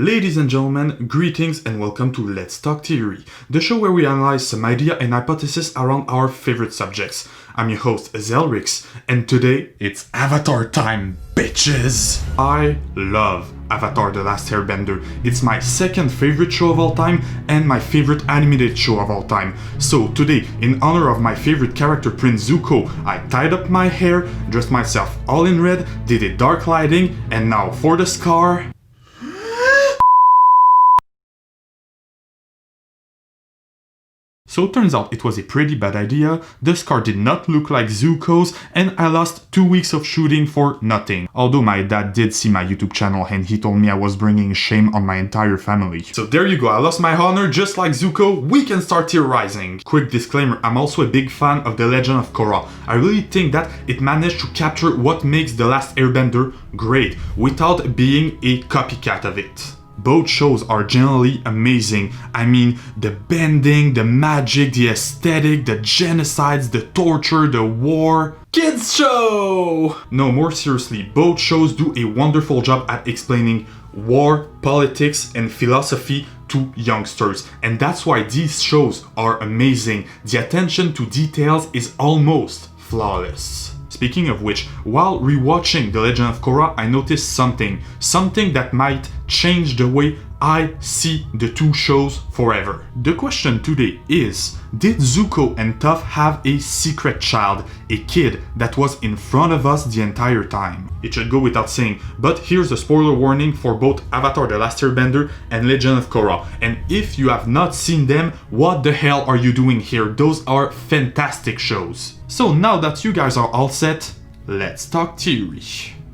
Ladies and gentlemen, greetings and welcome to Let's Talk Theory, the show where we analyze some idea and hypothesis around our favorite subjects. I'm your host, Zelrix, and today it's Avatar time, bitches! I love Avatar The Last Airbender. It's my second favorite show of all time and my favorite animated show of all time. So today, in honor of my favorite character Prince Zuko, I tied up my hair, dressed myself all in red, did a dark lighting, and now for the scar... So it turns out it was a pretty bad idea, the scar did not look like Zuko's, and I lost 2 weeks of shooting for nothing. Although my dad did see my YouTube channel and he told me I was bringing shame on my entire family. So there you go, I lost my honor just like Zuko, we can start theorizing. Quick disclaimer, I'm also a big fan of The Legend of Korra. I really think that it managed to capture what makes The Last Airbender great, without being a copycat of it. Both shows are generally amazing. I mean, the bending, the magic, the aesthetic, the genocides, the torture, the war. Kids show! No, more seriously, both shows do a wonderful job at explaining war, politics, and philosophy to youngsters. And that's why these shows are amazing. The attention to details is almost flawless. Speaking of which, while rewatching The Legend of Korra, I noticed something that might change the way I see the two shows forever. The question today is, did Zuko and Toph have a secret child, a kid that was in front of us the entire time? It should go without saying, but here's a spoiler warning for both Avatar The Last Airbender and Legend of Korra. And if you have not seen them, what the hell are you doing here? Those are fantastic shows. So now that you guys are all set, let's talk theory.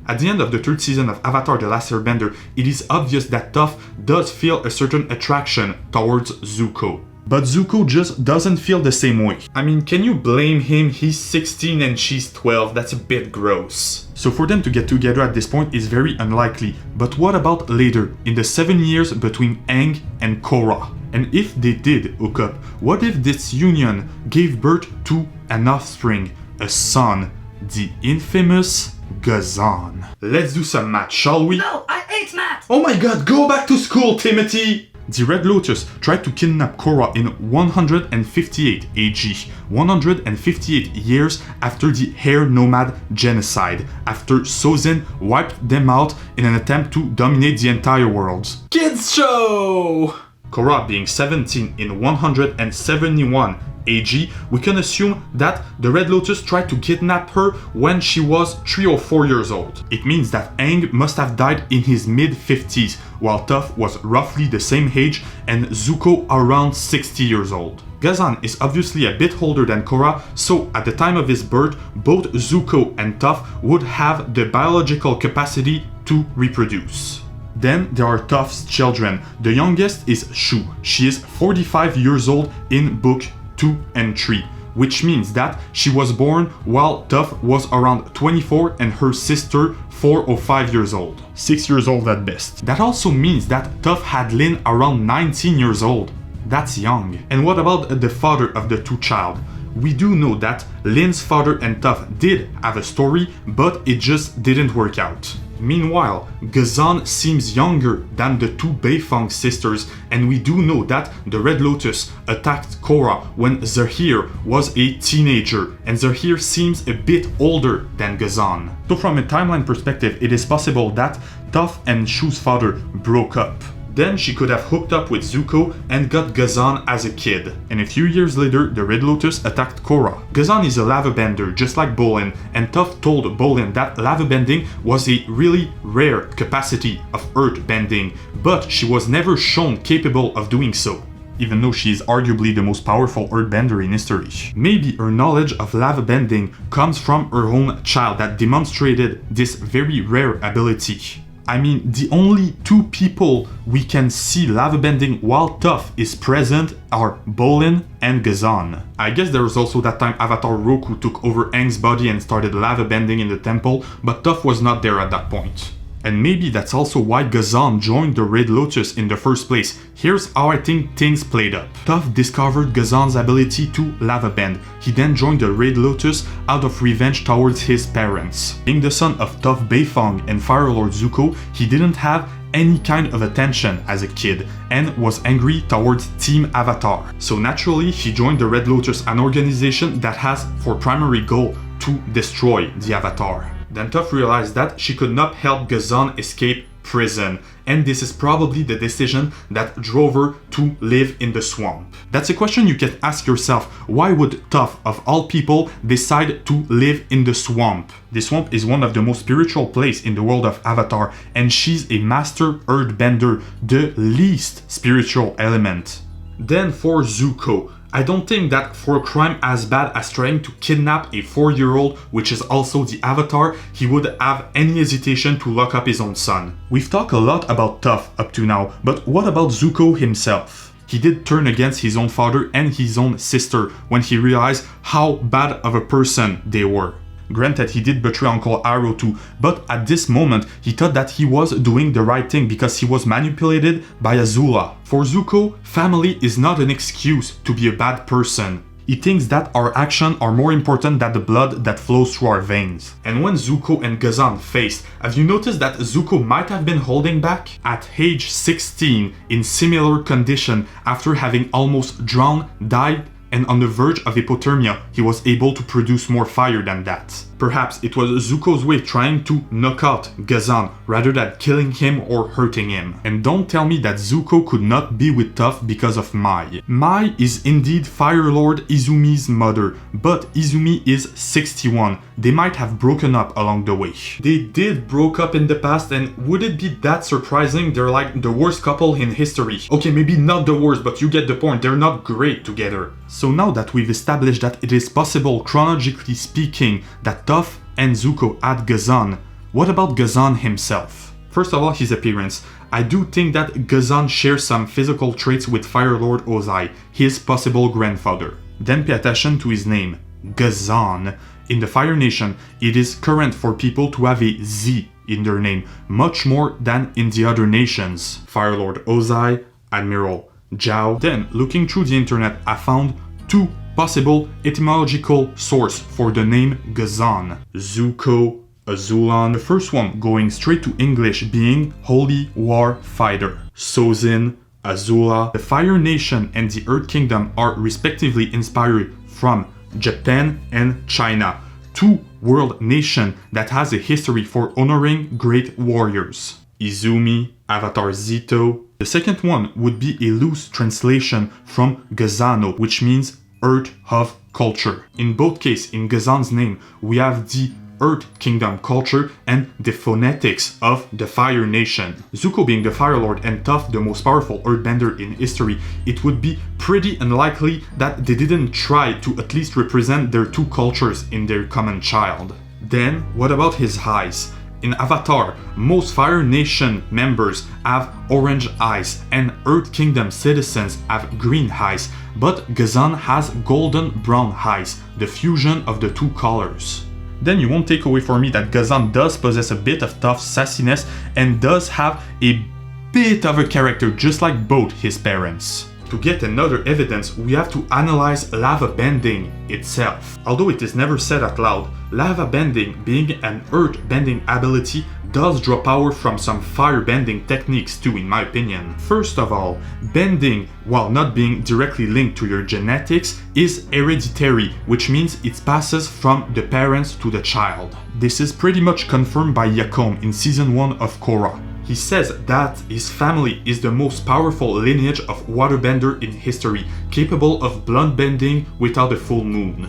At the end of the third season of Avatar The Last Airbender, it is obvious that Toph does feel a certain attraction towards Zuko. But Zuko just doesn't feel the same way. I mean, can you blame him? He's 16 and she's 12, that's a bit gross. So for them to get together at this point is very unlikely. But what about later, in the 7 years between Aang and Korra? And if they did hook up, what if this union gave birth to an offspring, a son, the infamous Ghazan? Let's do some math, shall we? No, I hate math! Oh my god, go back to school, Timothy! The Red Lotus tried to kidnap Korra in 158 AG, 158 years after the Hair Nomad genocide, after Sozin wiped them out in an attempt to dominate the entire world. Kids show! Korra being 17 in 171 AG, we can assume that the Red Lotus tried to kidnap her when she was 3 or 4 years old. It means that Aang must have died in his mid-50s, while Toph was roughly the same age and Zuko around 60 years old. Ghazan is obviously a bit older than Korra, so at the time of his birth, both Zuko and Toph would have the biological capacity to reproduce. Then there are Toph's children. The youngest is Shu. She is 45 years old in book 2 and 3, which means that she was born while Toph was around 24 and her sister 4 or 5 years old. 6 years old at best. That also means that Toph had Lin around 19 years old. That's young. And what about the father of the two child? We do know that Lin's father and Toph did have a story, but it just didn't work out. Meanwhile, Ghazan seems younger than the two Beifong sisters, and we do know that the Red Lotus attacked Korra when Zahir was a teenager, and Zahir seems a bit older than Ghazan. So from a timeline perspective, it is possible that Toph and Shu's father broke up. Then she could have hooked up with Zuko and got Ghazan as a kid. And a few years later, the Red Lotus attacked Korra. Ghazan is a lava bender, just like Bolin, and Toph told Bolin that lava bending was a really rare capacity of earth bending, but she was never shown capable of doing so, even though she is arguably the most powerful earthbender in history. Maybe her knowledge of lava bending comes from her own child that demonstrated this very rare ability. I mean, the only two people we can see lava bending while Toph is present are Bolin and Ghazan. I guess there was also that time Avatar Roku took over Aang's body and started lava bending in the temple, but Toph was not there at that point. And maybe that's also why Ghazan joined the Red Lotus in the first place. Here's how I think things played up. Toph discovered Ghazan's ability to lava bend. He then joined the Red Lotus out of revenge towards his parents. Being the son of Toph Beifong and Fire Lord Zuko, he didn't have any kind of attention as a kid and was angry towards Team Avatar. So naturally, he joined the Red Lotus, an organization that has for primary goal to destroy the Avatar. Then Toph realized that she could not help Ghazan escape prison, and this is probably the decision that drove her to live in the swamp. That's a question you can ask yourself. Why would Toph, of all people, decide to live in the swamp? The swamp is one of the most spiritual places in the world of Avatar, and she's a master earthbender, the least spiritual element. Then for Zuko, I don't think that for a crime as bad as trying to kidnap a 4-year-old, which is also the Avatar, he would have any hesitation to lock up his own son. We've talked a lot about Toph up to now, but what about Zuko himself? He did turn against his own father and his own sister when he realized how bad of a person they were. Granted, he did betray Uncle Iroh too, but at this moment, he thought that he was doing the right thing because he was manipulated by Azula. For Zuko, family is not an excuse to be a bad person. He thinks that our actions are more important than the blood that flows through our veins. And when Zuko and Ghazan faced, have you noticed that Zuko might have been holding back? At age 16, in similar condition, after having almost drowned, died, and on the verge of hypothermia, he was able to produce more fire than that. Perhaps it was Zuko's way trying to knock out Ghazan rather than killing him or hurting him. And don't tell me that Zuko could not be with Toph because of Mai. Mai is indeed Fire Lord Izumi's mother, but Izumi is 61. They might have broken up along the way. They did broke up in the past, and would it be that surprising? They're like the worst couple in history. Okay, maybe not the worst, but you get the point. They're not great together. So now that we've established that it is possible, chronologically speaking, that Toph and Zuko had Ghazan, what about Ghazan himself? First of all, his appearance. I do think that Ghazan shares some physical traits with Fire Lord Ozai, his possible grandfather. Then pay attention to his name, Ghazan. In the Fire Nation, it is current for people to have a Z in their name, much more than in the other nations. Fire Lord Ozai, Admiral Zhao. Then, looking through the internet, I found two possible etymological sources for the name Ghazan. Zuko, Azulan. The first one going straight to English being Holy War Fighter. Sozin, Azula. The Fire Nation and the Earth Kingdom are respectively inspired from Japan and China, two world nations that has a history for honoring great warriors. Izumi, Avatar Zito. The second one would be a loose translation from Ghazano, which means Earth of Culture. In both cases, in Ghazan's name, we have the Earth Kingdom culture and the phonetics of the Fire Nation. Zuko being the Fire Lord and Toph the most powerful Earthbender in history, it would be pretty unlikely that they didn't try to at least represent their two cultures in their common child. Then, what about his eyes? In Avatar, most Fire Nation members have orange eyes and Earth Kingdom citizens have green eyes, but Ghazan has golden brown eyes, the fusion of the two colors. Then you won't take away from me that Ghazan does possess a bit of Toph's sassiness and does have a bit of a character just like both his parents. To get another evidence, we have to analyze lava bending itself. Although it is never said out loud, lava bending, being an earth bending ability, does draw power from some fire bending techniques too, in my opinion. First of all, bending, while not being directly linked to your genetics, is hereditary, which means it passes from the parents to the child. This is pretty much confirmed by Yakom in season 1 of Korra. He says that his family is the most powerful lineage of waterbender in history, capable of blood bending without a full moon.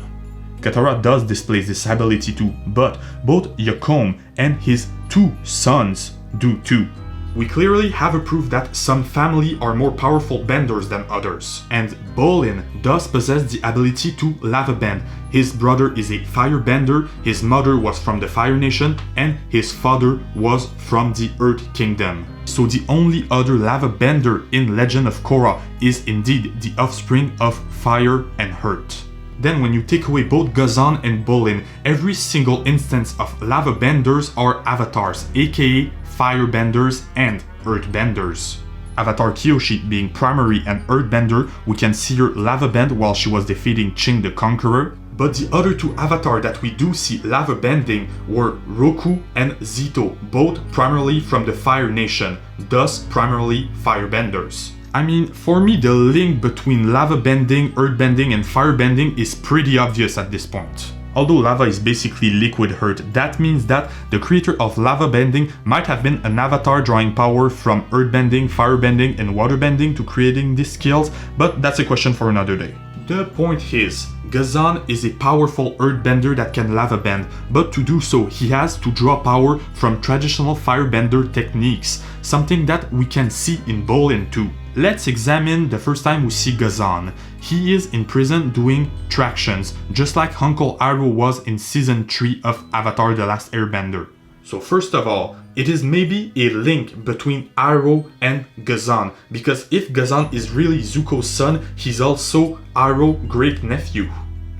Katara does display this ability too, but both Yakom and his two sons do too. We clearly have a proof that some family are more powerful benders than others. And Bolin does possess the ability to lava bend. His brother is a firebender, his mother was from the Fire Nation, and his father was from the Earth Kingdom. So the only other lava bender in Legend of Korra is indeed the offspring of fire and earth. Then when you take away both Ghazan and Bolin, every single instance of lava benders are avatars, aka firebenders and earthbenders. Avatar Kyoshi being primary and earthbender, we can see her lava bend while she was defeating Qing the Conqueror. But the other two avatars that we do see lava bending were Roku and Zito, both primarily from the Fire Nation, thus primarily firebenders. I mean, for me the link between lava bending, earth bending and fire bending is pretty obvious at this point. Although lava is basically liquid earth, that means that the creator of lava bending might have been an avatar drawing power from earth bending, fire bending and water bending to creating these skills, but that's a question for another day. The point is, Ghazan is a powerful earthbender that can lava bend, but to do so he has to draw power from traditional firebender techniques, something that we can see in Bolin too. Let's examine the first time we see Ghazan. He is in prison doing tractions, just like Uncle Iroh was in season 3 of Avatar: The Last Airbender. So first of all, it is maybe a link between Iroh and Ghazan, because if Ghazan is really Zuko's son, he's also Iroh's great-nephew.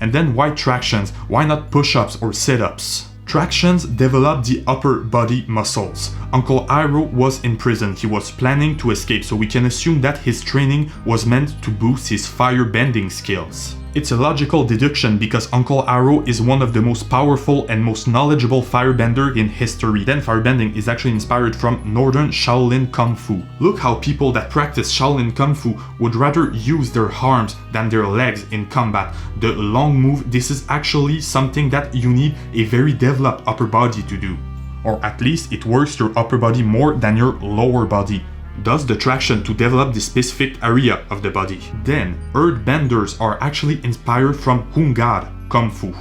And then why tractions? Why not push-ups or sit-ups? Tractions develop the upper body muscles. Uncle Iroh was in prison, he was planning to escape, so we can assume that his training was meant to boost his fire bending skills. It's a logical deduction because Uncle Iroh is one of the most powerful and most knowledgeable firebender in history. Then firebending is actually inspired from Northern Shaolin Kung Fu. Look how people that practice Shaolin Kung Fu would rather use their arms than their legs in combat. The long move, this is actually something that you need a very developed upper body to do. Or at least it works your upper body more than your lower body. Thus the traction to develop the specific area of the body. Then, earthbenders are actually inspired from Hungar Kung Fu,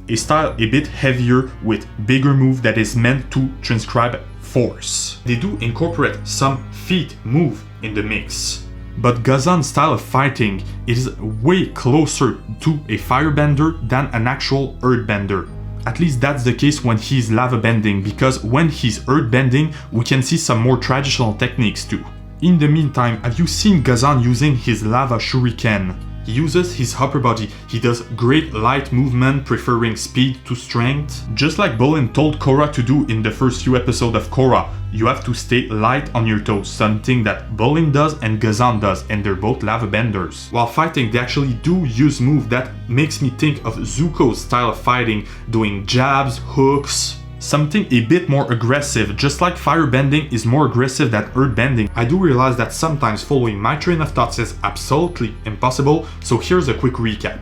a style a bit heavier with bigger move that is meant to transcribe force. They do incorporate some feet move in the mix. But Ghazan's style of fighting is way closer to a firebender than an actual earthbender. At least that's the case when he's lava bending, because when he's earth bending, we can see some more traditional techniques too. In the meantime, have you seen Ghazan using his lava shuriken? He uses his upper body, he does great light movement, preferring speed to strength. Just like Bolin told Korra to do in the first few episodes of Korra, you have to stay light on your toes, something that Bolin does and Ghazan does, and they're both lava benders. While fighting, they actually do use moves that makes me think of Zuko's style of fighting, doing jabs, hooks, something a bit more aggressive. Just like firebending is more aggressive than earthbending, I do realize that sometimes following my train of thoughts is absolutely impossible, so here's a quick recap.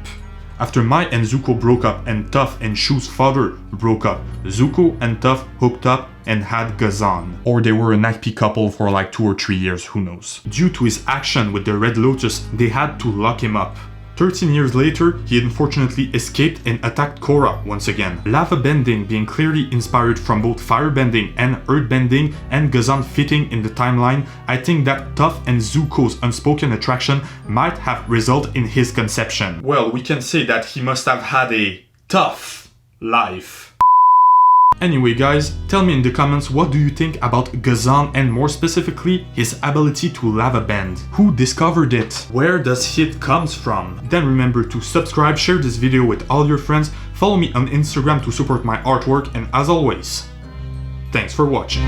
After Mai and Zuko broke up and Toph and Shu's father broke up, Zuko and Toph hooked up and had Ghazan. Or they were an happy couple for like 2 or 3 years, who knows. Due to his action with the Red Lotus, they had to lock him up. 13 years later, he unfortunately escaped and attacked Korra once again. Lava bending being clearly inspired from both firebending and earthbending, and Ghazan fitting in the timeline, I think that Toph and Zuko's unspoken attraction might have resulted in his conception. Well, we can say that he must have had a tough life. Anyway guys, tell me in the comments what do you think about Ghazan and more specifically his ability to lava bend. Who discovered it? Where does it comes from? Then remember to subscribe, share this video with all your friends, follow me on Instagram to support my artwork, and as always, thanks for watching.